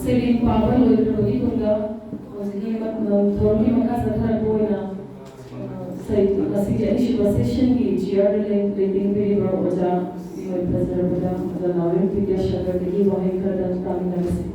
Selling power with the Rodinga was the Tormi Macasa Boina. Say, a session, chair relating to Oja, President, the Navi Pigasha, the Iwahika, and Taminasi.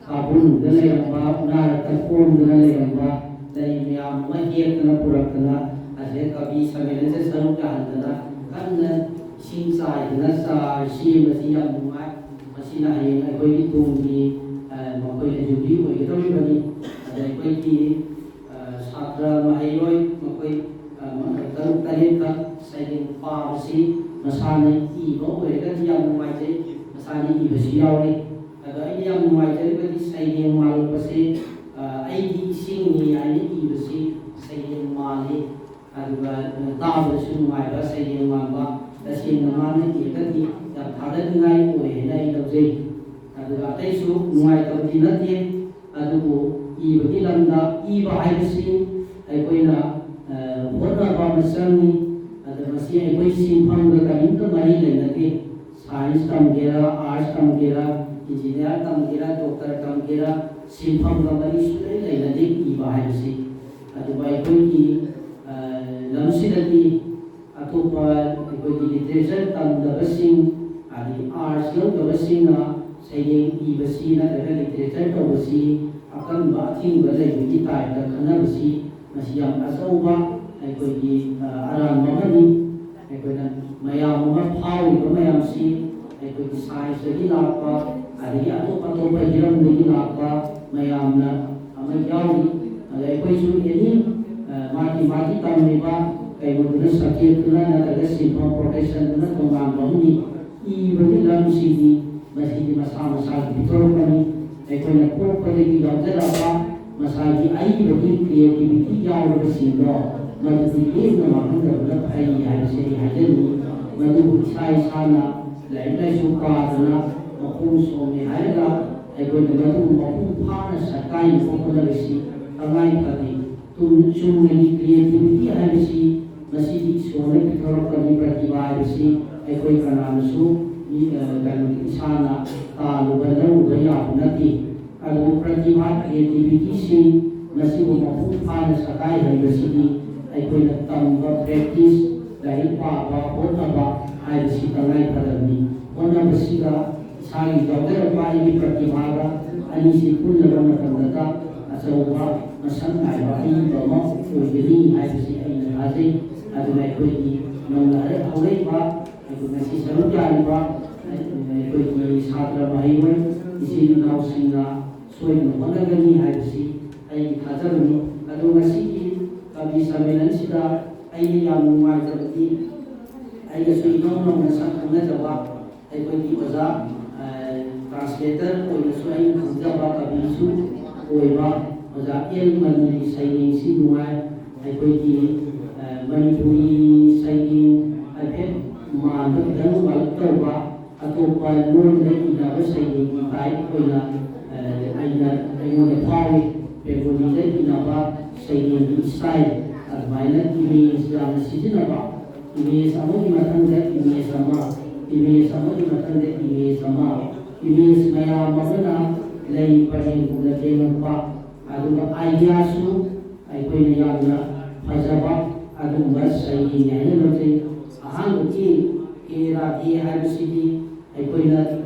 Kabun dalayamba naratapon dalayamba daimya mahiyatna purakna ase kabi samelese sarukandana kanna singsai na sa shi masi yam numai masina hai ai tunggi makoi eduki oi gedoi bani adai koi ki satra mahairoi makoi taruk tarin ka saiding pharmacy masana I bo oi ka yam numai je masani I basi yauri I am my delivery saying Malpasi, ID singing, I need to see saying Mali, and Tavis, my saying Mamba, the same Mama, the Padan night way, night of day. And the Atesu, my Tabinati, and Eva Ilanda, Eva Iverson, Equina, what about the Sunny, and the Messiah waiting from the Kainta Marina again. Science come here, arts come here. Engineer come here, doctor come here, simple company student like the Iba Hibsi. At the Bible, Lamsidati, Atopa, the literature, come the blessing, and the arts, the blessing, saying Ibasina, the literature, the blessing, a come bathing, the lady type, the Kanabasi, Masiam Asoba, I could be around Mamani, I could Mayam Power, Mayam see, I could decide the Hilapa. Ada atau hiram dari apa mayamna amayawi ada isu ini mati tameba kayak mana sakit kena ada simptom protection kena tonggang bangi I bagi dalam sini masih di masa-masa betul kami ekor nak pergi dokter apa masih ai bagi creativity jauh lebih singkat nanti ini nama kita berapa hari hari ni nanti saya sana lain suka sana Makuso ni haiga ekoi negara maku phana sakai popularisi tangai kadi tun chungni creativity haisi masih sone kitoro kadi pratibha haisi ekoi kanamsu ni kan isana ta lubalau gaya nati adu pratibha creativity si masih maku phana sakai haisi ekoi tamba practice dari pa hota haisi tangai kadani ona besiga Sari dokter apa ini pertimbangan ini si pun dalam tanda asal masan ayah ini bahwa ujeni ayah si ayah haji ada mereka ini mengenai awal pak itu masih selalu jadi pak mereka ini satra bahaya isi kau singa suai mana gani ayah si ayah kajar ini kalau masih kami sambilan sida ayah yang mulai terjadi ayah suai nong masan kena jawab ayah ini baca translator or Yusuf Kuzaba Kabisu or Mazail Mani Sayin Sinuai, I put the Manipuri Sayin, I pet Manu Waltoba, Atopa, Lord, in our Sayin, type or I want a power, Pebonita in our Sayin inside, as my net means the season about. Image Amodi Matanda, image Sama, image Amodi Matanda, image Sama. Image maya magana lay pahin na tenang pa adunga ideasu ay koy nayagna pajaba adunga sa inyay na natin ahang uti kira di habsidi ay koy na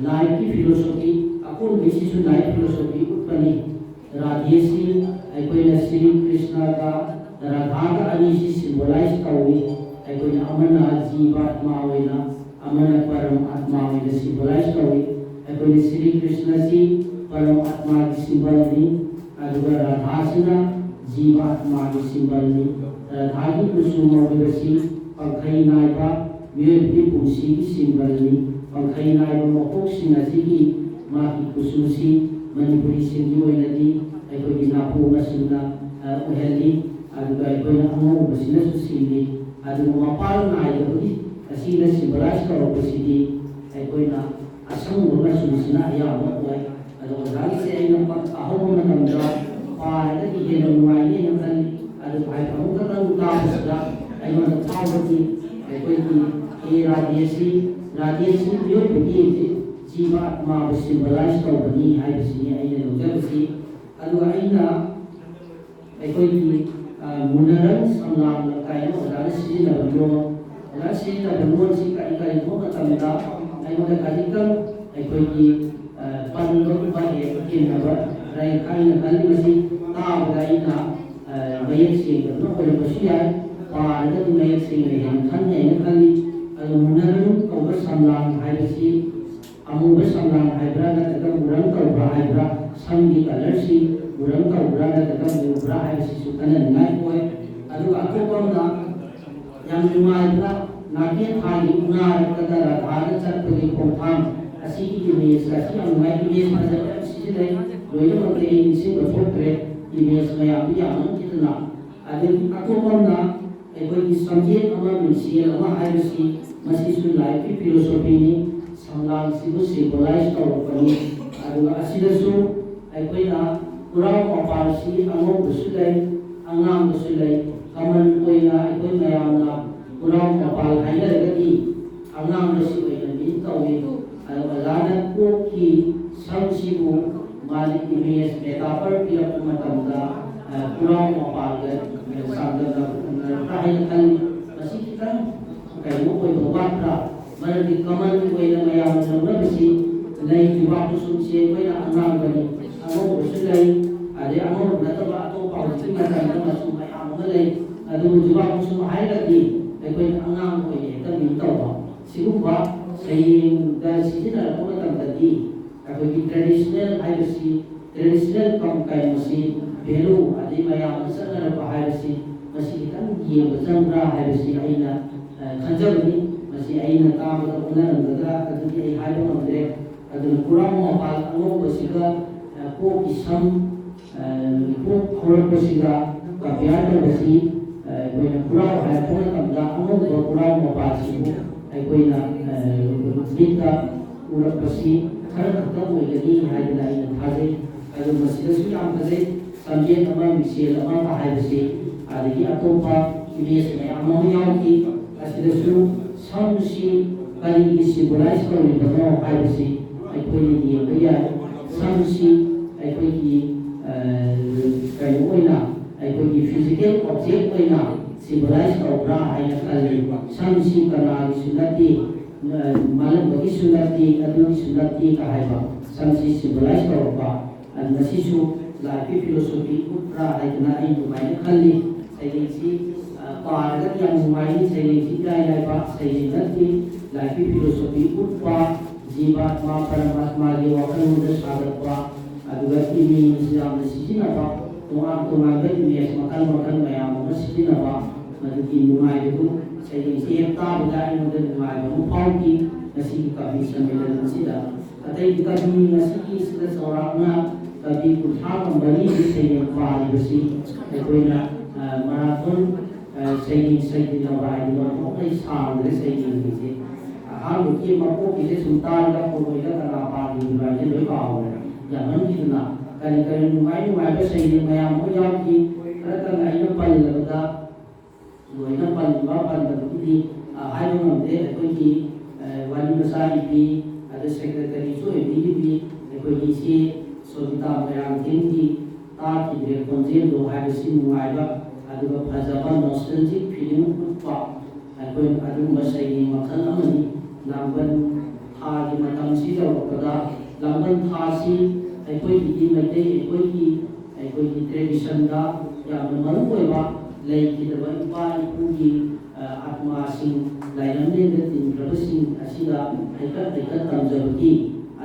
life philosophy ako basisu life philosophy utpani radhyesi ay koy na Sri Krishna ka radha ani si symbolize kawi ay koy na amana jiva atma Amana Param Atma with the symbolized story. According to Sri Krishna si Param Atma the symbol ni, Aduga Radhasina Jiva Atma the symbol ni. Radhagi Kusuma with the si Pagkai Naipa, Myurti Pusi the symbol ni. पंखई नाइब मकोक्सिंग असिगी माकी कुसुसी मणिपुरी सिंगी ओइनदी अखोगी नापो मसिंगना ओहेली अदुगा अखोइना अमो बसिना सुसिली अदु मपाल नाइबगी असिना symbolize तौरबसिदी अखोइना असंग मसुसिना अयामा ओइ अदु गागी से अइना अहोम नमदा पारदगी हेनो नुवाइने नमदन अदु भाई अमुक तंग ताबसदा अइना थावगी अखोइगी राजेशी मियोबगी जीवा आत्मा सिम्बलाइज तौबनी हाइबसिनी अइना लौजबसी अदु अइना अखोइगी मुनरन संलाम लकाइना ओदाना सिजिनबनो ओदा सिजिनबनो सि काई मोमतमदा अइना काजिकम अखोइगी पन्नो बाहे केनबा राय काइना कलिमसि ताबदाइना मयक सेंगनो ओलबसिया पारदा मयक सेंगने हेन खन्ने खली अदु मुनरन कौबा संलाम हाइबसि अमुबा संलाम हाइब्रा नतका मुरन कौबा हाइब्रा संगी कलरसि मुरन कौबा नतका मुब्रा हाइबसि सुकना नाइ ओय अदु अकोबमना याम नुमाइब्रा नाके थागी उनार कदरा धान चटपगी खोंथाम असिगी इमेज असिगी अनुमाइ इमेज फजब सिजिदै लोइनो मके इनसि बथोक्रे इमेज मयाम याम कितना अदु अकोबमना अखोइगी सब्जेक्ट अमा मिसियल अमा हाइबसि मसिसु लाइफ की फिलोसॉफी नि संलाम सिबु सिम्बलाइज तौरबनी अदु असिदसु अखोइना पुराव मपालसि अमो बुसुलै अंगाम बुसुलै कमन ओइना अखोइ मयामना पुराव मपाल हाइलरगदी अंगाम बसि ओइना मिन तौवे अदु अजाना कोकी संसिबु मानि इमेज मेटाफर पिरप मतमदा पुराव मपाल ग सांगना प्राय खल मसि कितन कइनो ओइ बात्रा मरदि कमन ओइना मयाम नबसी नै जुवा कुसुमसे ओइना अंगाम बनि अमो बुसुलै अदे अमो नतबा तो पाउति मतमदा मसु मयाम गलै अदु जुवा कुसुम हाइलदि अखोइ अंगाम ओइ तमि तौबा सिगुबा सयिंग दा सिजिना मतमदि अखोइ ट्रेडिशनल हाइबसि ट्रेडिशनल कम काइमसि भेलु अदि मयाम सनर हाइबसि मसि कितन येब जंग्रा हाइबसि अइना खंजबनी मसि अइना ताबदा उनरंगदा अदुदि अइ हाइबो नमदे अदु पुराम मपाल अंगो बसिगा को किसम को खोर बसिगा कप्यार बसि कोइना पुराव हाइबो तमदा अंगो पुराम मपाल सिबु कोइना बिता उरक बसि खर खतम होइगनी हाइबना अइना थाजे अदु मसिदसु याम फजे सब्जेक्ट अमा मिसेल अमा हाइबसि अदि अतोपा इमेज मयाम अमा यावकी असिदसु संसि करिगी सिम्बलाइज तौरिबनो हाइबसि अखोइनि येबया संसि अखोइगी कइनो ओइना अखोइगी फिजिकल ऑब्जेक्ट ओइना सिम्बलाइज तौब्रा हाइना कलि संसि कनागी सुनति मालबगी सुनति अदुगी सुनति का हाइबा संसि सिम्बलाइज तौबा अनमसिसु लाइफ फिलोसॉफी उप्रा हाइना आई दुमाइ खलि सैलेंसी पारगत याम नुमाइनी सैलेंसी गाय लाइबा सैलेंसी लाइफ फिलोसॉफी उप्पा जीवात्मा परमात्मा के वखलुद सागतवा अदुगा इमेज याम सिजिनबा तोंगा इमेज मखल मखल मयाम सिजिनबा मदुगी नुमाइबु सैलेंसी ताबदा इनोद नुमाइबु फाउकी नसी कवि सम्मेलन सिदा अतै कवि नसी सिदा सौराना कवि कुठा कंबनी सैलें पारिबसी अखोइना मराथन सैनिक सैनिक नवराय नोकै सामने सैनिक से हां के मको के सुल्तान का कोइला कला पारी बाजे लोय पाव या मन किना कने कने नुमाइ नुमाइ सैनिक मयाम हो याव की रतन आइना पल लगदा लोइना पल बा पल बदी हाइनो नमदे कोइ की वाली मसाई भी अदे सेक्रेटरी सो भी कोइ की से सोबिता मयाम थिंगी ताकि दे कोंजेल दो हाइबसि नुमाइबा अदुगा फजबा नॉस्टैल्जिक फीलिंग उत्पा अखोइ अदुगा सैनि मखल अमनि लांबन थागी मतम सि जौरकदा लांबन थासी अखोइ की मैते अखोइ की ट्रेडिशन दा याम मरुओइबा लैकिदबा इपा इपुगी आत्मा सिंह लाइनमने द तिनग्रबसिंह असिदा ऐका तमजबकी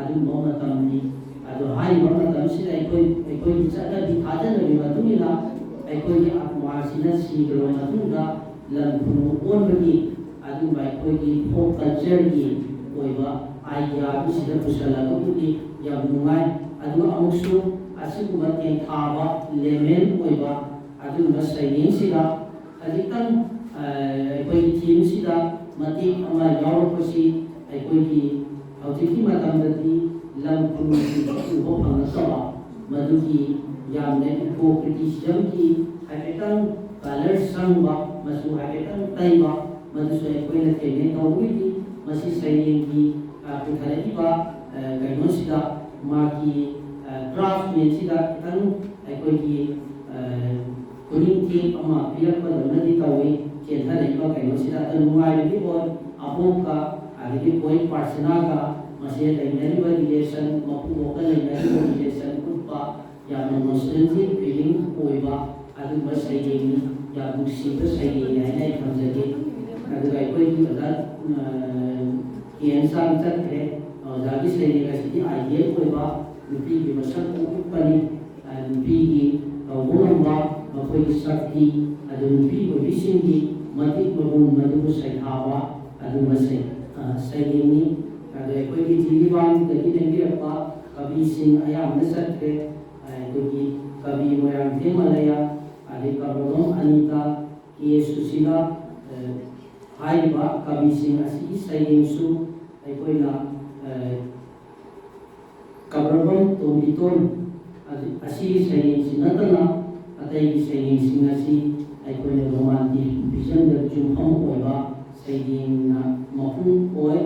अदु मोमतमनि अदु हाइ मोमतम सि अखोइ चटबि थाजनबि मतुमिना अखोइ आत्मा सिना सिग्रो मतुंगा lam khunu on bagi adu bai koi ki folk culture ki oiba idea सिदा पुसलागबुदी याम नुंगाई अदुगा अमुसु असिगुबा तेंथाबा लेमेन ओइबा अदुगा सैयिंसिदा अजितन अखोई टीमसिदा मतें अमा यावरपसि अखोई हौजिकी मतमददी लम खुनुकी उबो फंगसबा मदुकी यामने इकोक्रिटिसिज्म की हाइपेटन कलर संगबा मसु हाइपेटन तैबा मदुसु अखोई थेने तौबुदी मसी सैयिंगी पुथारेबा कइनोसिदा माकी क्राफ्टमैनसिदा खितंग अखोई कुनिंग टीम अमा पिरकबदनदि तौवे चेंथारेबा कइनोसिदा नुंगाइबि ओर अबोका आगे पॉइंट पार्सना का मसे लेनरिबा रिलेशन मपुबोका लेनरिबा रिलेशन कुपा यामन नॉस्टैल्जिक फीलिंग ओइबा अदुबा सैयिंगी या बुसिबा सैयिंगी हाइना थमजगे अदुगा अखोई अदा केंसा चतरे जागी सैयिंग असिदि आइडियल ओइबा नुपी की मसक उपनी नुपी की तौबोलंबा मखोई शक्ति अदु नुपी को बिसिंगी मतिक मबुन मदुबु सैथाबा अदुबा सैयिंगी अदु अखोई जीवांग दगी नेंगिरपा कवि सिंह अयाम नसत्रे अखोई कवि मोयांग थेमलया अदि कबरोम अनिता के सुशीला हाइबा कवि सिंह असि सैयिंगसु अखोइना कबरोम तोमितोन असि सैयिंगसि नतना अतै सैयिंगसिंग असि अखोइना रोमांटिक विजन द जुमफम ओइबा सैयिंगना मफुं ओइ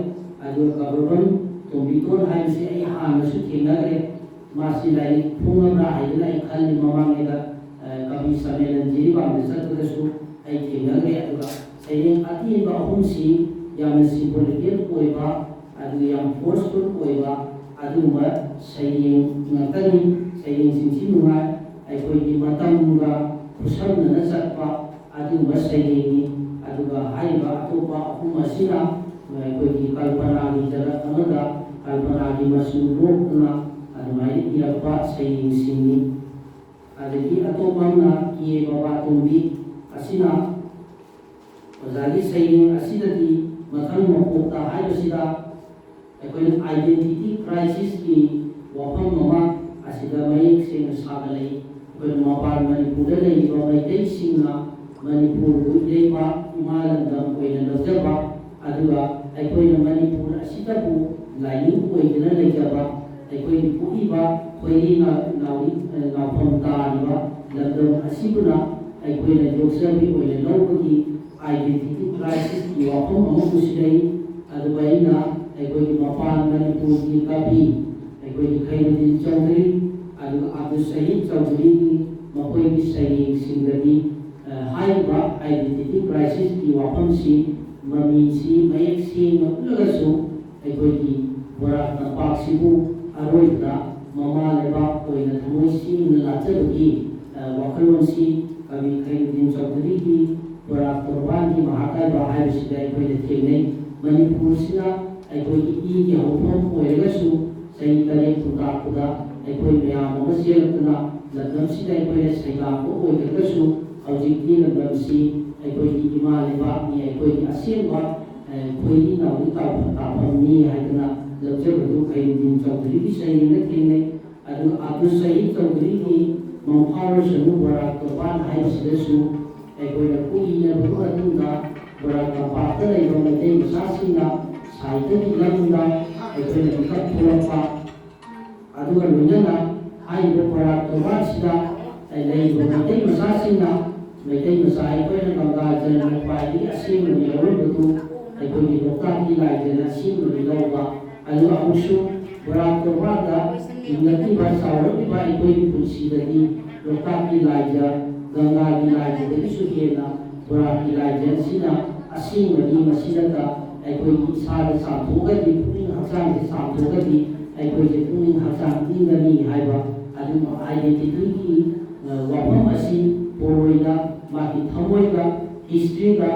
अदु कबरोम तोमितोन हाइबसि अइ हानसु थेंगरे मासि लाई फुंगबरा हाइदना इखालि ममांगेदा कवि सम्मेलन जिरिबाम सतदसु अइ थेंगरे अदुगा सैयिंग अतिबा अहुमसि याम सिम्बोलिकल ओइबा अदु याम फोर्सफुल ओइबा अदुमा सैयिंग ngakani सैयिंग सिंसि नुंगा अखोई मतमगा खुसमना चटपा अदुमा सैयिंग अदुगा हाइबा अतोपा अहुम असिना अखोई कल्पना की जगह अमदा कल्पना की मसु रोकना अदुमाइ इरपा सैयिंग सिंगी अदगी अतोपमना की बाबा तुंबी असिना ओजागी सैयिंग असिदगी मथंग मपोता हाइबसिदा अखोई आइडेंटिटी क्राइसिस की वफम ममा असिदा मयेक सेंग सागलई अखोई मपान मणिपुर लेइबा मैतै सिंगना मणिपुर बुइलेबा इमालंदम ओइना लजबा अदुगा अखोई मणिपुर असिदबु लाइनिंग ओइदना लेजबा अखोई पुइबा खोइना नाउरी नाफम तारिबा लंदम असिबुना अखोई जोक्सबि ओइना लौबगी आइडेंटिटी क्राइसिस की वफम अमुसिदई अदुबाइना अखोई मपान मणिपुर की कवि अखोई खैरुद्दीन चौधरी अदुगा अब्दुल शहीद चौधरी की मखोई की सैयिंग सिंगदी हाइबा आइडेंटिटी क्राइसिस की वफम सी ममी सी मयेक सिंग लगसु अखोई की बोरा नपाक सिबु अरोइदा ममा लेबा ओइना थमोइ सिंग लाचबगी वखलोन सी कवि खैरुद्दीन चौधरी की बोरा कुर्बान की महाकायबा हाइबसिदा अखोई थेंगनै मणिपुर सिना अखोई की हौफम ओइरगसु सही तरे खुदा अखोई मयाम अमा सेलतना लंदमसिदा अखोई सैलामो ओइरगसु हौजिकि लंदमसि अखोई की इमा लेबाकनि अखोई असेंबा खोइनि नाउरि ताफमनि हाइदना लबजबदु खैरुद्दीन चौधरी की सैयिंगना थेंगनै अदु अब्दुल शहीद चौधरी की मौफारसनु बोरा कुर्बान हाइबसिदसु अखोई कुइना बुरुअदुना बोरा पाता लेबा मैतै मसासिंगा साइदगी लंदा अखोई कथोरपा अदुगा लोइनना हाइबो बोरा कुर्बानसिदा लेबा मैतै मसासिंगा मैतै मसा अखोई गंगा जल पाइदि असेंग यौरबदु अखोई लोकताकी लाइजन असेंग लौबा अदुगा अमुसु बोरा कुर्बानदा इंगति सावरबा अखोई पुंसिदगी लोकताकी लाइजा गंगा की लाइजदगी सुहेना बोरा की लाइजन सिना असेंगनि मसिदता अखोई इसाद साथोगदि पुनिंग हचांग साथोगदि अखोई पुनिंग हचांग इंगनि हाइबा अदुमा आइडेंटिटी की वफम असि पोरोइदा माकी थमोइगा हिस्ट्रीगा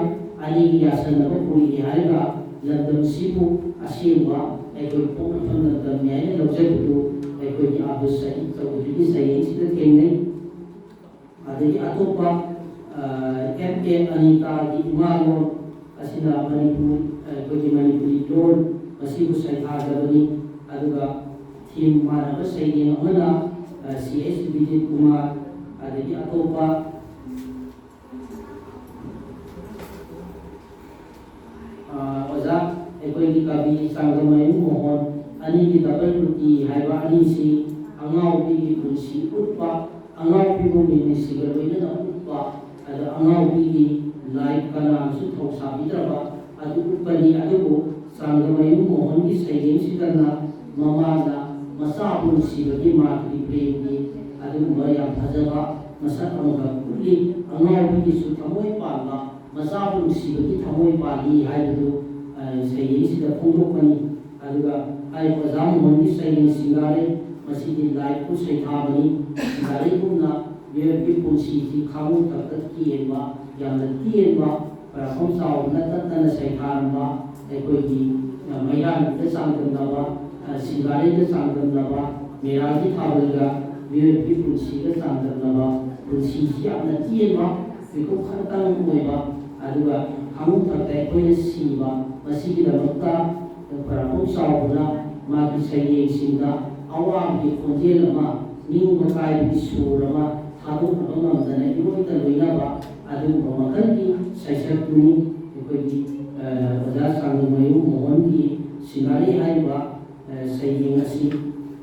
अनि यासनबा पुरी हाइबा लंदम सिबु असेंबा अखोई पोखफम लंदम न्याय लौजबदु अखोई अब्दुल शहीद चौधरी की सैयिंग सिदा थेंगनै अदगी अतोपा एम.ए. अनिता की इमालो असिना मणिपुर अखोई मणिपुरी लोन masibu saithajarani aduga thim manaba saiyeng amana CS Vijay Kumar adagi atopa oza ekoi kabi sangamayu mohon ani ki double ruti haiba ani si angau pi punsi utpa angau pi bumi sigarwena na utpa ada angau pi live kana su thau sabidraba adu upani adugo sangamayu mohon ki saiyeng sidana mamana masa punsi bagi matri premi adu maya phajaba masa amga kulli angau pi su thamoi pala masa punsi bagi thamoi pali haidu saiyeng sida phongdokani aduga ai pazam mohon ki saiyeng singare masidi live ku saithabani gari gumna yepi punsi ji khamu takat ki enba yamna ti enba para khomsau natatana saitharamba ekoi ki mairan te sangdamnaba singare te sangdamnaba meragi thabalga yepi punsi te sangdamnaba punsi ji yamna ti enba biko khatang moiba aduga khamu takta ekoi siba masigi damakta para khomsau na ma ki saiyeng singa awam ki khonjel ma ning makai ki surama thadu amam dana iroi ta loinaba adu makan ki saisakuni ekoi oja sangmayu mohon ki singari haiba saiyeng asi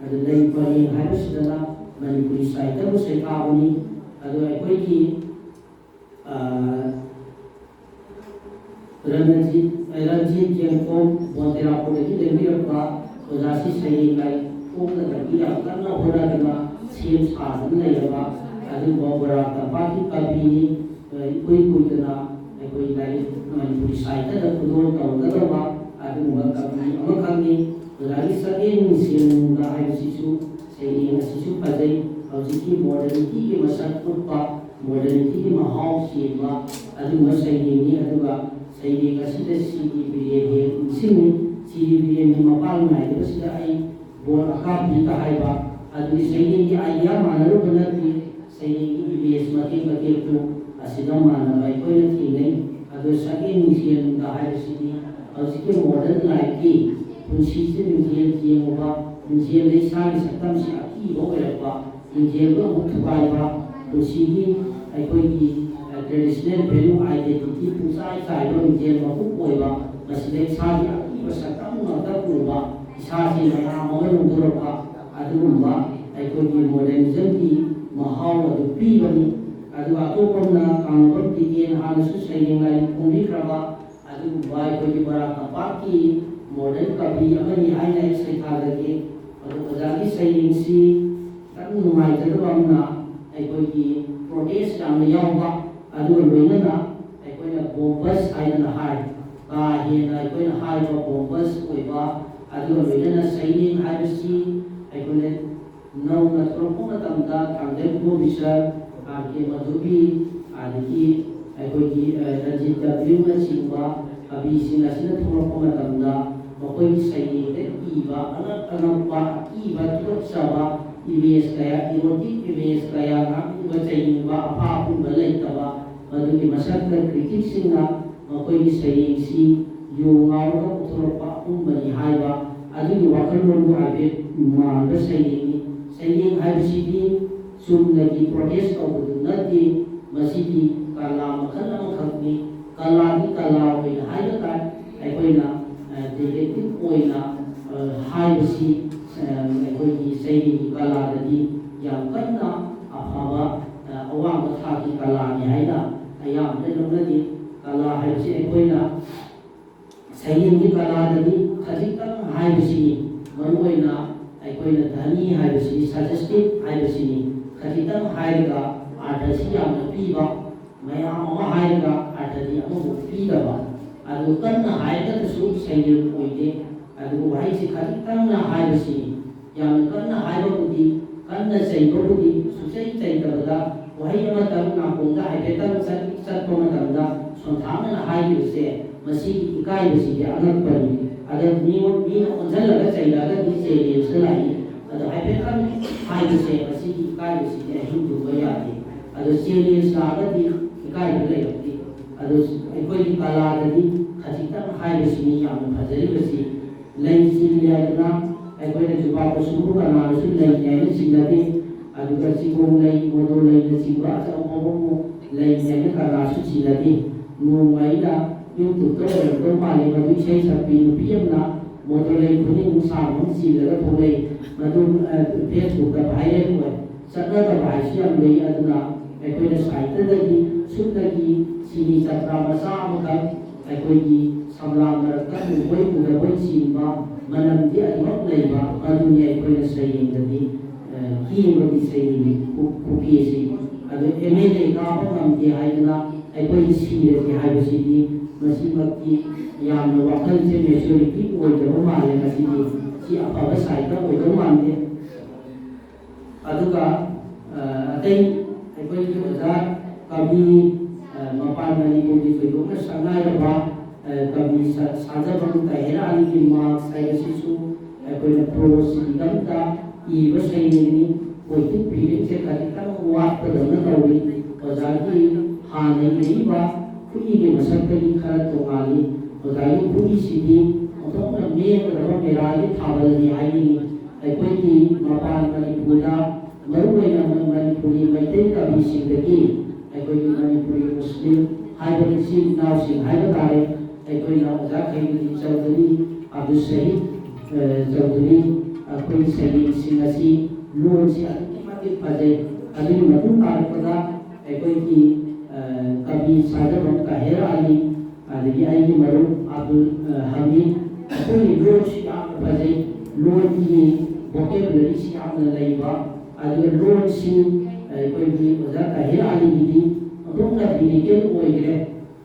adu dai pari haibasidana manipuri saita bu saikabuni adu ekoi ki Ranjit Jengkom Montera Polisi Demirakpa Ozasi Sayyid Lai Fokla Gabira Karna Hoda Dema Siem Sadan Layaba Adu Bobara Tapaki Kabini Kui Kuitana Kui Lai Manipuri Saita da Kudor Kaudadaba Adu Makabi Amakami Ozasi Sakin Siem Da Hai Sisu Sayyid Sisu Pazai Oziki Modernity Ki Masak Kurpa Modernity Ki Mahau Siema Adu Masayyid Aduga sayyid kasida CDBN sini CDBN ni mapal nai de sida ai bor akap ni ka haiba adu sayyid ni ayya manaru banati sayyid ni bes mati mati tu asida mana bai ko ni tinai adu sayyid ni sian da hai sidi asike modern life ki punsi se ni je moba ni le sa ni sakam si aki bo ba ni je ba mutbai ba punsi ni ai ko ki traditional value identity pusai sai lo je ma ku poiba masile sa ya iba sakam ma da kurba sa si ma ma lo duro ba adumba ai ko ni modernism ki mahau adu pi bani adu ato komna kangor ki en hanasu sayyeng lai pungri kraba adu bai ko ni bara kapaki modern kabi amani ai lai sai thadage adu ojagi sayyeng si kan numai jadwamna ai ko ki protest am yawa adu loinana aikoina bombas aina hai ba hena aikoina hai ba bombas oiba adu loinana saining haibasi aikoina nau na tropona tamda kangde ko bisa ke madubi adiki aikoiki Ranjit W na singba abi sina sina tropona tamda makoi saining de iba anak ba iba turut saba ibes kaya iroti ibes kaya nak bacain ba apa pun balai taba Madu masyarakat kritik singa makoi sayyid si yo ngawra uthoropa umbani haiba adu ni wakal mon aibe ma ba sayyid haibsi di sumna di protest au nadi masidi kala makhalam khakni kala ni kala oi haiba ka aikoina directive oina haibsi aikoi ki sayyid kala dadi yang kanna afaba awang thaki kala ni haida ayam de lomnadi kala haibsi ekoina sayyid ni kala dani khajitang haibsi maruina ekoina dhani haibsi suggested haibsi ni khajitang haiga adasi yam piba maya ama haiga adadi amu pidaba adu kanna haiga su sayyid oide adu haisi khajitang na haibsi yam kanna haiba budi kanna sayyid budi susai sayyidada wahai amatam na kongda aibetam sat komatamda sonthangna haibse masi ikai besi anak bani ada ni onjal laga chailaga ni chele selai ada aibetam haibse masi ikai besi hindu bayati ada chele saga di ikai bele ada ekoi kala di khajitang haibse ni yam phajari besi lei siliana ai quelle che va su canale su lei ne sinati aduga sigong lei modo lei ne siba sa omo lei ne kara su sinati nu mai da YouTube to mali ma du sei sapi piamna modo lei kuni sa mon sila to lei ma du Facebook da bhai ko satna da bhai siam lei aduna ai quelle site da gi su da gi sini chatra ma sa ma ka ai quelle samlam da ka nu koi ku da koi simba manam dia nok lei ba adunya ai quelle saying da di ki mo di saying ku ki si adu emele ka ba ngam di hai na ai quelle si di hai ba si di मसीमती याम वकल से maturity ओइ दो माले मसीदी सी अफाबा side ओइ दो मानदे अदुगा अतै अखोई की ओजा कभी मपान मनी को दी कोई दोना संगाय बा कभी साजा बन तहेरा अली की मार्क्स साइड सिसु अखोई न प्रो सिगम ता ई बसैनी कोई की फीलिंग से करिता वाट पदन तौरी ओजा की हाने नहीं बा कुई के मसक्कली खरत तो गाली ओजाई कुई सिदी ओतोना मेन रबा मेराली थावल नि आईनी ai कोई की मपान मणिपुरा मरुवेना मणिपुरी मैते का भी सिंदगी ai कोई की मणिपुरी मुस्लिम हाइबे सिंह नाव सिंह हाइबे तारे ai कोई ना ओजा खेली चौधरी अब्दुल शहीद चौधरी कोई सही सिंह असी लोन से अति मति पजे अभी मतु तारपदा ai कोई की कभी साजब का हेरा अली अदगी आई की मरु अब्दुल हमीद कोई लोन से आप बजे लोन की वोकेबलरी से आप लईबा अदगी लोन से कोई भी वजह का हेरा अली की अदों का बिनिकेल ओइगे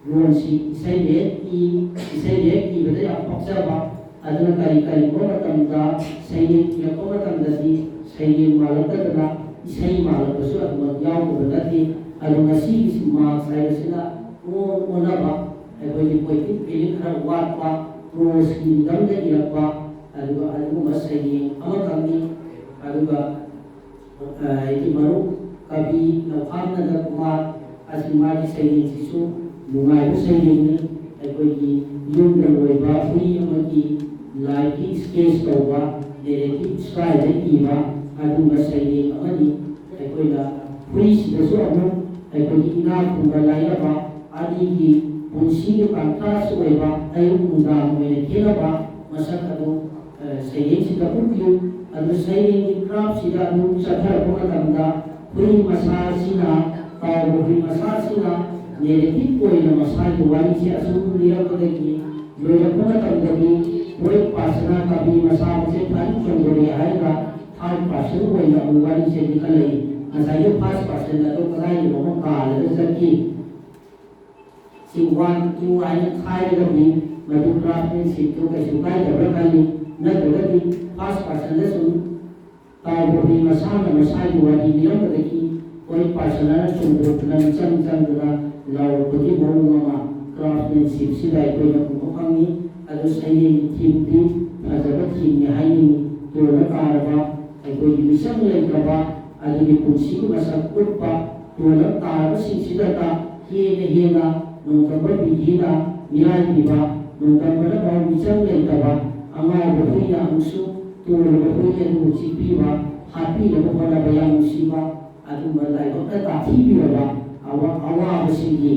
लोन से इसे की बजे आप पक्षबा अदना करी को मतमदा सही या को मतमदसी सही मालकदना सही मालकसु अदम याव को बदती अलुंगसी की मार्क्स आइसना ओनबा अखोई कोई फीलिंग खरा वाटपा रोज की दम दे इरपा अलुगा मसैनी अमकंगी अलुगा इति मरु कभी नफान द कुमार असिमा की सैनी सिसु नुगाई सैनी अखोई की युम द लोइबा फ्री अमकी लाइफ की स्केच तौबा नेरेटिव स्टाइल दे इबा अलुगा सैनी अमनी अखोई दा फ्री सिदसु अमु अखोई इना कुंबा लाइबा आदि की पुंसी के कंट्रास्ट होइबा अयु कुंदा में खेलबा मसक अदु सही से कपुक्यु अदु सही की क्राफ्ट सिदा अदु सथर को तंदा पुरी मसासिना ताव पुरी मसासिना नेरेटिव कोइना मसाई वाली से असु निरपदकी लोयको तंदगी कोई पासना कभी मसा से फन चंगोरे आएगा थर्ड पर्सन कोइना वाली से निकलई असाइयो फर्स्ट पर्सन तो कदाई लोगों का लजकी सिंगवान तू आइन खाए गबी मधु क्राफ्टमैनशिप तो कैसे काय दबरकानी न दगती फर्स्ट पर्सन ले सुन ताबोरी मसाई वाली नियम दकी कोई पर्सन न चुंबो न चंगना लाव कोई बोलमा क्राफ्टमैनशिप सिदाई कोई न को फंगी अदु सही थीम दी अजब थीम ने हाइनी तो न कारबा कोई मिशन ले गबा अदु पुंसी को मसक उठपा तो न तार सिंसिदता हेना नोंगबर बिदिना मिराय बिबा नोंगबर बाव मिचम लेतबा अमा बहुइना अंसु तोर बहुइना मुची बिबा हापी लब बना बया मुसीबा अदु मलाय बका ताथी बिबा आवा बसिगी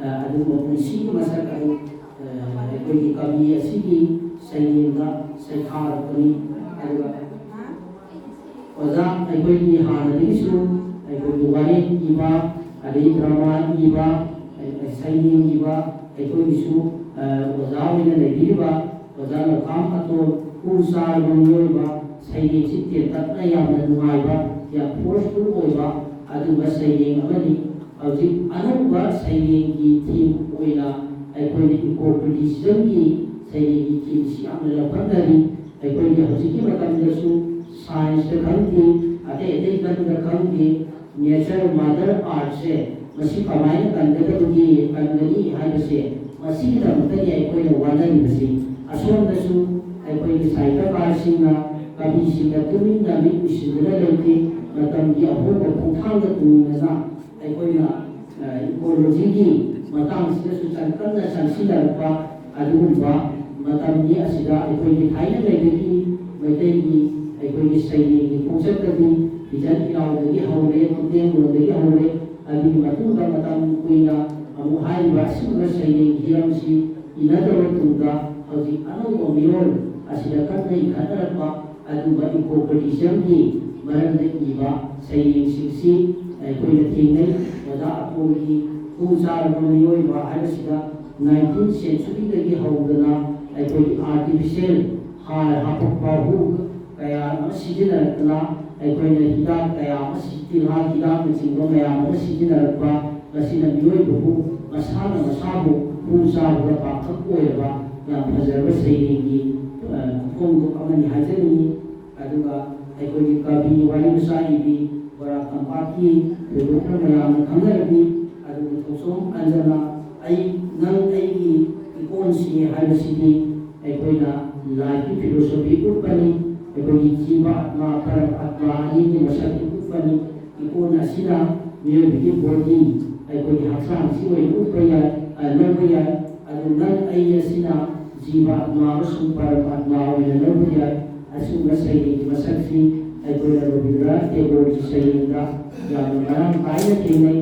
अदु मुसी मसक अदु कोई कवि असिगी सैनिंदा सैखार कनी अदु ओजा कोई हानदिसु कोई वारी इबा अदि ड्रामा इबा सैनिंग इबा एकोइसु ओजाविना लेबिबा ओजाना काम अतो कुसार बनयोइबा सैनिंग सिते तत्ना यामना नुगाइबा या फोर्सफुल ओइबा अदुबा सैनिंग अमनि हौजि अनौबा सैनिंग की थीम ओइना एकोइनि इकोपलिज्म की सैनिंग की थीम सि यामना लफंदरी एकोइनि हौजि की मतमदसु साइंस द खंगी अते द खंगी नेचर मदर आर्ट से मसी कमाई कंदगी कंदगी हाइबसे मसी दमतनी अखोइना वानरिबसी असोमदसु अखोइनि साइका कारसिंगा कभी सिंगा तुमिना मि उसिदना लेते मतम की अहोब पुथांग तुमिना अखोइना इकोलॉजी की मतंग सिदसु चंकना संसिदरपा अदुबा मतमनी असिदा अखोई थाइना लेदगी मैतैगी अखोई सैनिकी पोंचतगी बिजन इनाउदगी हौरे मुतेंगुदगी हौरे अदि मतुंगा मतम कुइना अमु हाइबा सिंगा सैनिक हिरमसी इनादव तुंगा हौजी अनौबा मिरोल असिदा कन्नै खतरपा अदुबा इकोपटिजम की मरमदे इबा सैनिक सिंसी अखोई थेंगनै ओजा अपोगी पूजारबा मियोइबा हाइसिदा 19th century हौदना अखोई आर्टिफिशियल हार हापकपा हु कया सिजिनरकना अखोई हिदाक कया तिल्हा हिदाक चिंगो मयाम सिजिनरकपा मसिना मियोइबहु मसाना मसाबु पूजाबा पाखक ओइबा याम फजरबा सैनिकी कोंगो अमनि हाजनी अदुगा अखोई कवि वाली साइबी बरा कंपाकी दोक्टर मयाम खंगरबी अदुगा थोसोम अंजना आई नंग आईगी इकोनसी हाइबसिदी अखोइना लाइफ फिलोसफी उठपनी अखोई जीवा आत्मा परम आत्मा अनी की मसक उठपनी इकोन असिना मियोबिगी बॉडी अखोई हक्सांग सिवै उठपया लौबया अदु नंग आई असिना जीवा आत्मा अमसुंग परम आत्मा ओइना लौबया असुंग सैनिक की मसक सी अखोइना रविंद्रनाथ टैगोर की सैनिकदा याम मरम कायना थेंगनै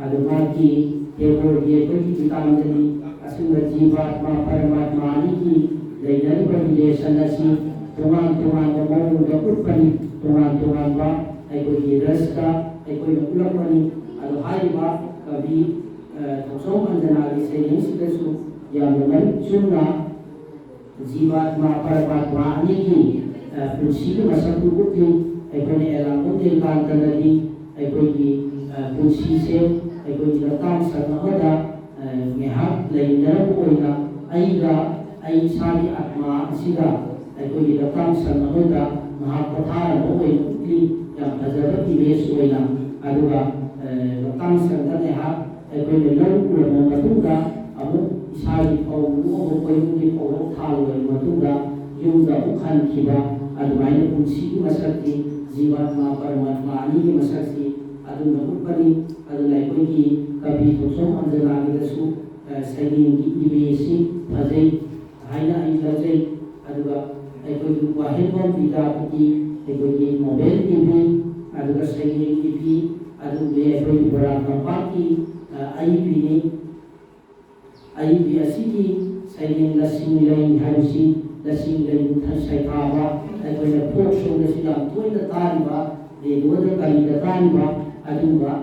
अदु माकी टैगोर की अखोई किताबदनी असुंग जीवात्मा परमात्मा अनी की लेनरिबा रिलेशन असी तोंगान तोंगान मौंगदा उठपनी तोंगान तोंगान बा अखोई रसदा अखोई उलपनी अदु हाइबा कवि थोसोम अंजना की सैनिक सिदसु यामन चुना जीवात्मा परमात्मा अनी की पुंसी की मसक उठली अखोई एलांगो देकांतनदी अखोई पुंसी से अखोई लताम संगमदा मेहाक लेनरब ओइना आईगा आई सारी आत्मा सिदा अखोई लताम संगमदा महा पथार ओइ उठली याम फजरब इमेज ओइना अदुगा लताम संगने हा अखोई लौ उरम मतुंगा अमु इसारी फौ नुओ कोयुंगी फौ थालoi मतुंगा युंगा उखान खिबा अदुमाइना पुंसी की मसक्ति जीवात्मा परमात्मा अनी की मसक्ति अदुना उठपनी अदुला अखोई कवि थोसोम अंजना गिदसु सैनिक की इमेजसी फजै हाइना आई लजै अदुगा अखोई वाहेबम विदापति अखोई नोबेल टीवी अदुगा सैनिक टीवी अदुगे अखोई बरा कंपाकी आईपीनी आईपी असिगी सैनिक लसिंग लेन हाइसी लसिंग लेन थसैताबा अखोई फोक सोंगसि याम तोइना तारिबा रेडियोदा करिदा तारिबा अदुगा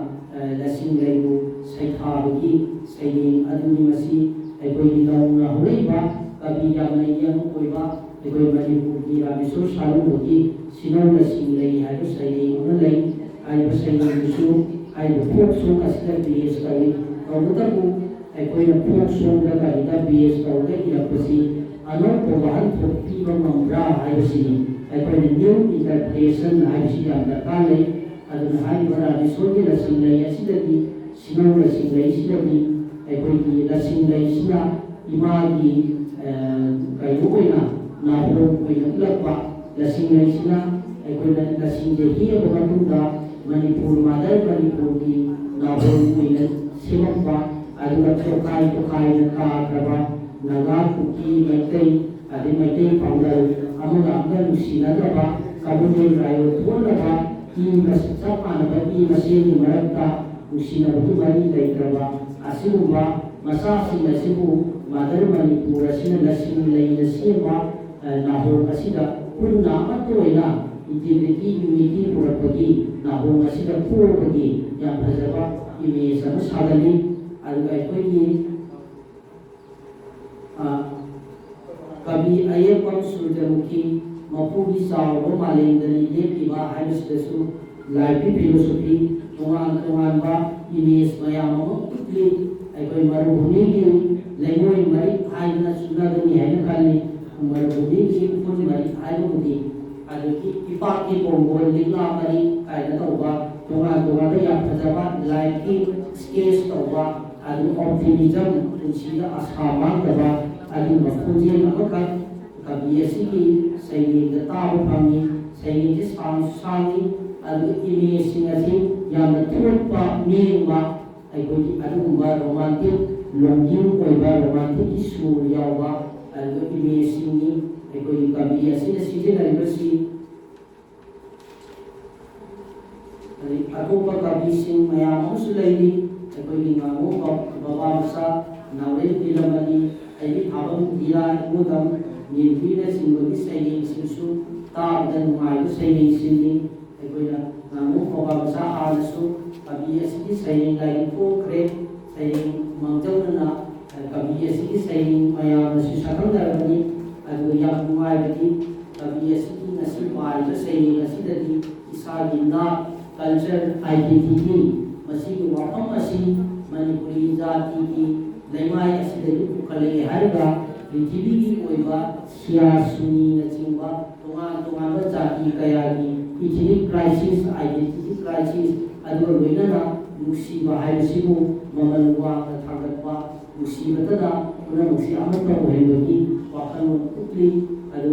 लसिंग लेनु सैथाबगी सैनिक अदुनि मसी अखोई लौना होइबा कवि यामना यंग ओइबा अखोई मणिपुर की रामेश्वर सालुंगी सिनौ लसिंग लेन हाइबा सैनिक अमन लेन हाइबा सैनिक बिसु हाइबा फोक सोंग असिदा बीएस कवि कौदतबु अखोई फोक सोंग दा करिदा बीएस कौदे इरपसी अनोखो वाहन थोपीबा मंब्रा हाइबसिनी अखोई न्यू इंटरप्रिटेशन हाइबसि याम दरकार लेय अदुना हाइबा रामेश्वर की लसिंग लेन असिदगी सिनौ लसिंग लेन सिदगी अखोई लसिंग लेन सिना इमागी कईना नाहरो उलपा लसिंग लेना अखोई लसिंग हिबा मणिपुर मादर मणिपुर की नाहरो सेमपा तोखाई तोखाई काख्रबा नागा कुकी मैतई मैतई पाउडर नुसीनदबा कम्युनल रायो थोलबा चप मानबा मसेनी मरक्ता नुसीनबदु मरी लेत्रबा असिगुम्बा मसासिंग असिबु मादर मणिपुर असिना लसिंग लेना सेमा नाहोंग असिदा पुन्ना अतोइना इंटीग्रिटी यूनिटी पुरपगी नाहोंग असिदा पुरपगी याम फजबा इमेज अमा सागली अदुगा अखोई कवि अय्यप्पम सूर्यमुखी मपुगी चावबा मालेंदनी लेपिबा हाइबसिदसु लाइफ फिलोसफी तोंगान तोंगानबा इमेज मयाम अमा उठली अखोई मरुभूमि की लेंगोई मरी हाइना सुनागनी हाइना खाली मरुभूमि की उफुन मरी हाइबुदी अदुगी इपाकी कोंगोल लिंगा मरी कायना तौबा तोंगान तोंगान याम फजबा लाइफ की स्केच तौबा अदु ऑप्टिमिज्म पुंसीदा आशा मांगदबा अदु मखुंजेल अमका कवि असिगी सैनिक ताब फंगी सैनिक सांगी अदु इमेज सिंग असि याम थोपा मेंबा अखोई अदुगुम्बा रोमांटिक लॉन्गिंग ओइबा रोमांटिक की सूर यावबा इमेजसिंगनी अखोई कवि असिना सिजिनारिबसी अतोप कविसिंग मयाम अमसु लैरी अखोई ngamu baba masa नावरेन दिलमनी अयि थाबम दिया इमुदम निर्वीना सिंगोगी सैनिक सिंसु ताबदन मायु सैनिक सिंनी अखोइना ngamu baba masa आलसु कवि असिकी सैनिक लाइन पोखरे सैनिक मंगजौना कवि असिकी सैनिक मयाम असिन सकंदरबनी अदु याम नुवाइबदी कवि असिकी नसी पाइबा सैनिक असिददी इसागी ना कल्चर आइडेंटिटी मसीगी वाफम असि मणिपुरी जाति की लेमाय असिदगी पुखले हरगा पृथ्वीगी ओइबा सियासुनी नचिंबा तोंगान तोंगान जाति कयागी इथनिक क्राइसिस आइडेंटिटी क्राइसिस अदु लोइनना नुसीबा हाइबसिबु ममल वांग थागतबा नुसीबतदा उना नुसी अमत होइबगी वाखल उक्ली अदु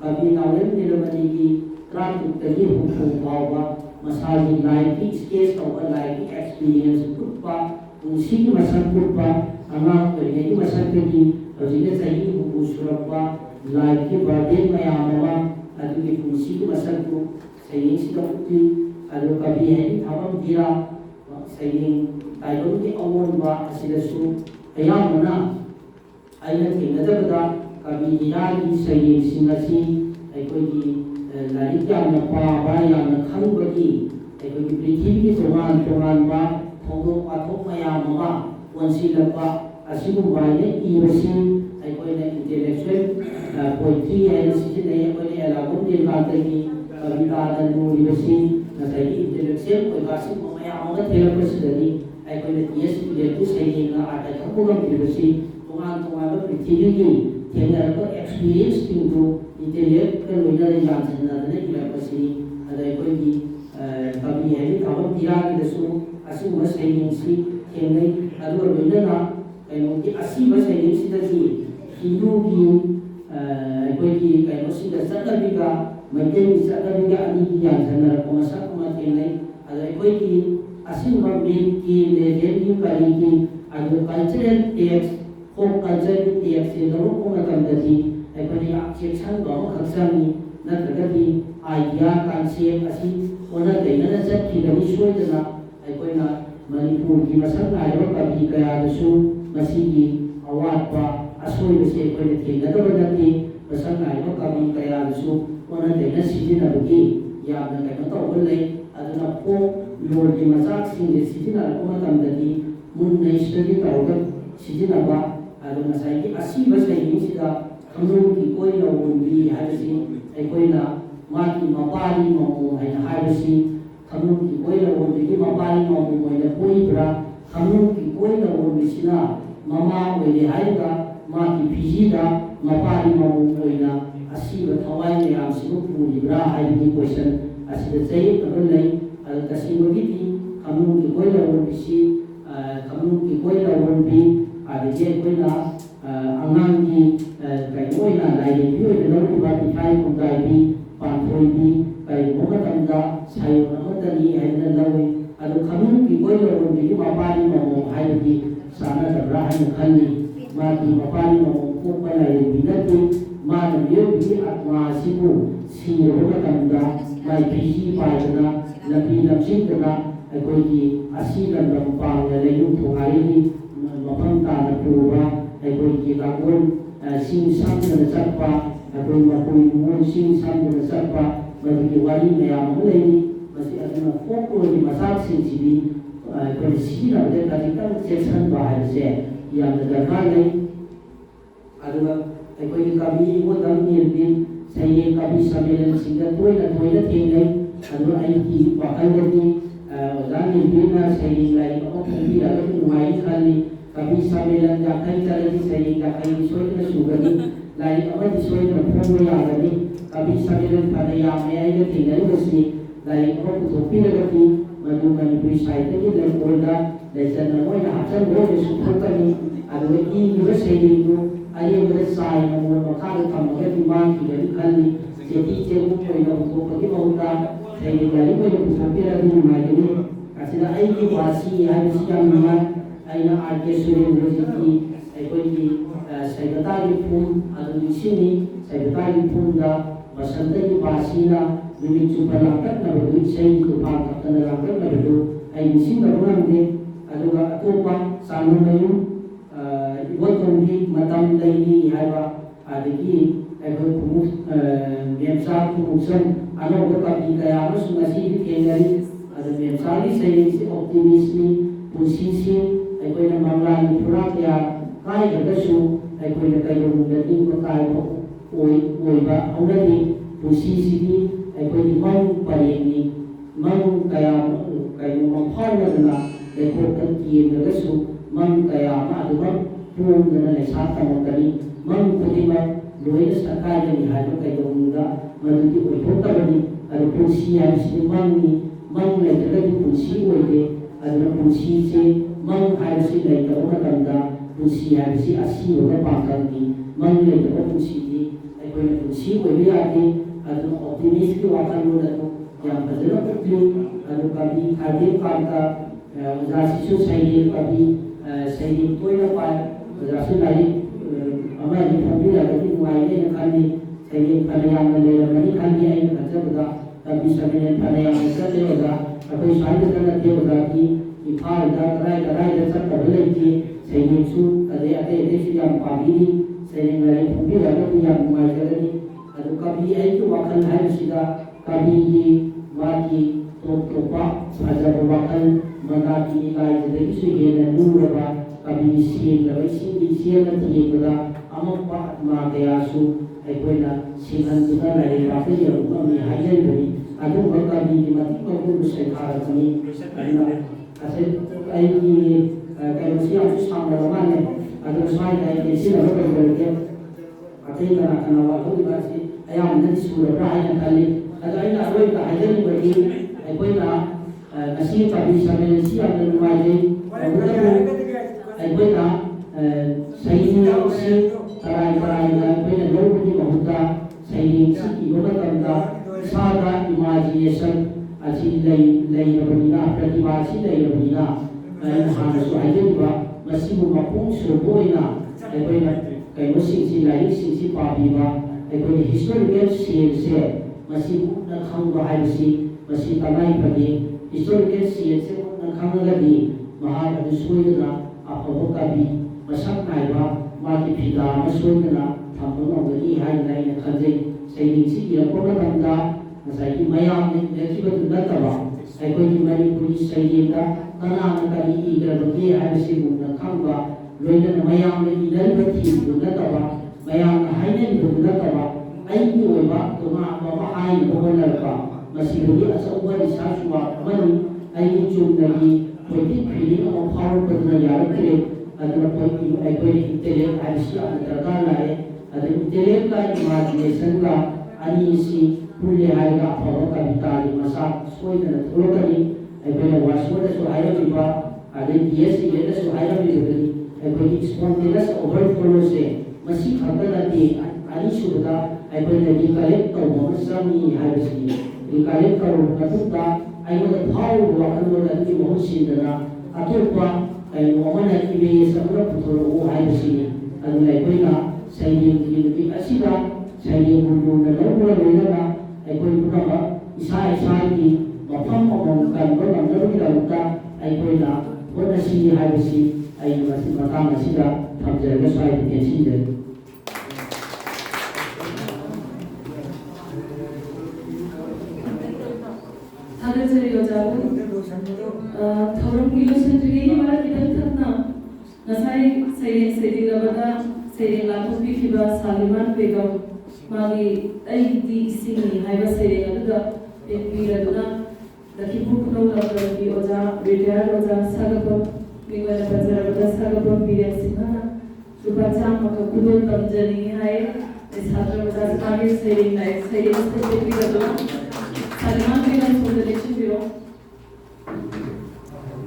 कवि नावलेन निलमनीगी त्रातुक्तगी हुफु भावबा मसाजी लाइफी स्केच तौबा लाइफी एक्सपीरियंस पुटपा उनसीगी मसक पुटपा अमां ओइनेगी मसकगी हजिने सही हुफु सुरपा लाइफी बर्डे मयाममा अदुगी उनसीगी मसकु सही सिदपुती अदु कवि हेगी थाबम दिरा सही ताइबोगी अवोनबा असिदसु अयामना आइना थेंगदबदा कवि दिरागी सही सिंगसी अखोगी लाइक यामना पाबा यामना खंगबगी अखोगी पृथ्वी तोंगान तोंगानबा थोंदोक पाथोक मयाममा वंसिलपा असिगुबाने इबसी अखोइना इंटेलेक्चुअल पोइट्री एंड सिजिने अखोइना एलाबम दिलगातगी कविता नूरिबसी नसाई इंटेलेक्चुअल ओइबासी मयाममा थेलपसिदनी अखोइना टीएस लेटु सैनिंगा आटा थपुगम दिबसी तोंगान तोंगानबा पृथ्वीगी थेंगरबा एक्सपीरियंस तिंगु इंटेलेक्ट लोइना यामसनदने इलापसी अदखोइगी कवि हेली थाबम दिरागिदसु असिगुम सैनिंगसी थेंगै अदु लोइना कइनोगी असिबा सैनिंगसिदगी हिंदूगी अखोइगी कइनोसिदा चतनबिगा मैतेंगी चतनबिगा अनिगी यामसनरको मसकमा थेंगै अदखोइगी असिबा मेनकी लेजेंडी करिगी अदु कल्चरल टेक्स्ट फोक कल्चरल टेक्स्ट से लरोको मतमददी अखोइनी एक्सेप्शन गम खक्सानी नत्रगदी आइडिया कॉन्सेप्ट असि ओना दैनना चटखिगनी सोइदना अखोइना मणिपुर की मसक नायब कवि कयादसु मसीगी अवाटपा असोइबसे अखोइना थेंगदबदती मसक नायब कवि कयादसु ओना दैना सिजिनबगी यामना कइनो तौबलै अदुना फोक लोरगी मचाकसिंगे सिजिनरको मतमददी मुन्नै स्टडी तौगा सिजिनबा अदु मसाइगी असिबा सैनिंगसिदा खमनुकी कोइना वोंबी हाइबसी अखोइना माकी मपारी ममो हाइना हाइबसी खमनुकी कोइना वोंबी मपारी ममो होइना कोइब्रा खमनुकी कोइना वोंबिसिना ममा ओइले हाइगा माकी फिजिदा मपारी ममो होइना असिबा थवाइ मयामसिबु पुरिब्रा हाइबी क्वेश्चन असिदा चै तबलै अदु तसिबगिति खमनुकी कोइना वोंबिसि खमनुकी कोइना वोंबी आदिजे कोइना अंगांगी कइनोइना लाइरेबी ओइना लौबा इथाइ कुंदाइबी पांथोइबी कइनो मतमदा सायोन अमदनी हाइना लौइ अदु खमनुकी कोइना वोंबी मपारी ममो हाइबी सानदब्रा हाइना खल्ली माकी मपारी ममो पोपा लाइरेबी नति माना मियोबी आत्मा सिबु सिरो मतमदा माइ फिजी पाइदना लबी लमसिंदना अखोइगी असि लंदम पांगना लेयु थोगाइगी मफम ताना पुरुबा अखोइगी लागोन सिंग सामदना चटपा अखोइ मखोइ मोन सिंग सामदना चटपा मदुगी वारी मयाम लैनि मसि अदुना फोकलोगी मसाकसिंसिबी अखोइ सिजिनबदे खजितंग सेक्शन बाहाइसे यामना दरकार नै अदुगा अखोइ कवि मोदम निर्बिन सैये कवि सम्मेलन सिंगा तोइना तोइना थेंगै अदु आइकी वाखलदगी ओजा निर्बिना सैये लाइक अमोखंबी अदु नुवाइ खाली कवि सम्मेलन जाखै चलगी सैये जाखै सोइना सुगनी लाइक अमदि सोइना फोंबो यागनी कवि सम्मेलन फना यामे आइगा थेंगैबसि लाइक अमो पुथोपिरगति मदु मणिपुरी साहित्यगी लेकोलदा लेसन मोइना हाचन रोजे सुथकनी अदु इगिबा सैयेगु अयेबदा साइ नमो मखाद थमगा दिमाग की खल्ली जेती जेबु कोइना उपोपगी बहुता सैये गाली कोइना पुथोपिरगनि नुमाइगनि असिदा वासी हाइबसि यामना आइना आरके सुरेंद्रजी की अखोइगी Saibata Yupun, Adulishini, Saibata Yupunda, Masanta Yupasina, Lumichupa Lankat Nabadu, Say to Park and the Lankat Nabadu, I missing the Rande, Aduga Atopa, Sanomayu, Wotondi, Madame Lady Hava, Adiki, Egokumus, Gemsa Kumusam, Anoka Pikayamas, Nasi Kengari, Ada Gemsali saying optimism, Pusisi, Equina Mamlan, Puratia, Kai Gasu, Equina Kayum, the Dinko Oiba, already Pusisi, Equina Mang Parini, Mang Kayum Parana, the Kokan the Gasu, Mang Kayama, the Mang Pum, the Lesata Montani, Mang Pudima, Louis Akademi, Hadokayunga, Maduki Potavani, and Pusi and Simani, Mang like the Ready Pusi Wade, and the Pusi, Mang Harsi like the Onakanda, Pusi Harsi Asi or the Pakanti, Mang like the Pusi, I go to Pusi Wade, and the optimistic Wakano, Yampazilla Putlu, and the Kabi, Kadi Kanta, Zasisu Saidi, Kabi, Saidi Toya, Zasu Amari Pabila, the Wine and Kandi, saying Panayam and Mani Kandi and Kazabuda, Tabisamin and Panayam and Sadeoda, a place under the Teodaki, Ipar, the Sakability, saying Su, a day a day, Pabili, saying Pabila, Yam Majarani, and Kabi, and Wakan Hansida, Kabi, Waki, Topa, Azabakan, Manaki, like the Issue and Nuraba, Kabi, Sien, the Racing, Sien and Tiagoda. Amok Magayasu, Equina, Sinan, and Rafael, Mummy, Highland, I don't work on the Matico, Sekharani, I said, I can see how to sound the money, I don't find I can see a lot of them. I think I can know I am the school of Brian and Kali, as I know the Highland, Equina, Nasi Pabi, Samen, and Equina, Saini, Karai when nobody Mahuta, saying Siki Yogatanda, Saga, imagination, as in Lay Rabina, Pratibasi, Lay Rabina, and Hanasu Identiva, Massimu Mapung, Soboina, Equina, Kaimosi, Lai, Sisi Pabiva, Equina historical CNC, Massimu Nakanga Haisi, Masitamai Padi, historical CNC, Nakangadi, Mahana Suina, Apokabi, Masak Naiva. Mati Pida, Masuna, Tampon of the High Country, saying City of Propaganda, as I do my arm, let's go to Natava. I go to many police saying that Nanakari, either the Gay Harrison, the Kamba, Raven, my arm, Liberty, to Natava, my arm, Highland to Natava, I knew about the Mama High, the Honorable, Masiri, as a word is Sashua, money, I need to the politic feeling of power, but the Yara. Ada point equity intellect Asia terkala ada intellect ka imagination ka ani si pulle haiga phawa kavita ni masa soina thulokani equity waswada so haira biba ada DS ile so haira biba equity spontaneous overflow se masi khata ti ani suda equity collect to mosami haisi collect karo natuta ayo phau wa kanu da ti mohsindana atopa ay woman ibe sa mga putolo ay si ang laikoy saying the asida saying mundo na lolo na ay koy puno isa di mapam mo kan ko ang lolo kita ay koy na wala si ay si ay matang sida tamjer ga sai ke sida Ada cerita jauh, thorong kilo sendiri malah kita terna. Nasai sering labada sering laku pikiba Saliman Begum magi di sini hai ba sering ada pira duna daki buku labada di oja retire oja sagapon minggu bazaar oja sagapon pira sina subaca maka kudul tamjani hai छात्र बता सके सही life सही स्थिति भी कर दो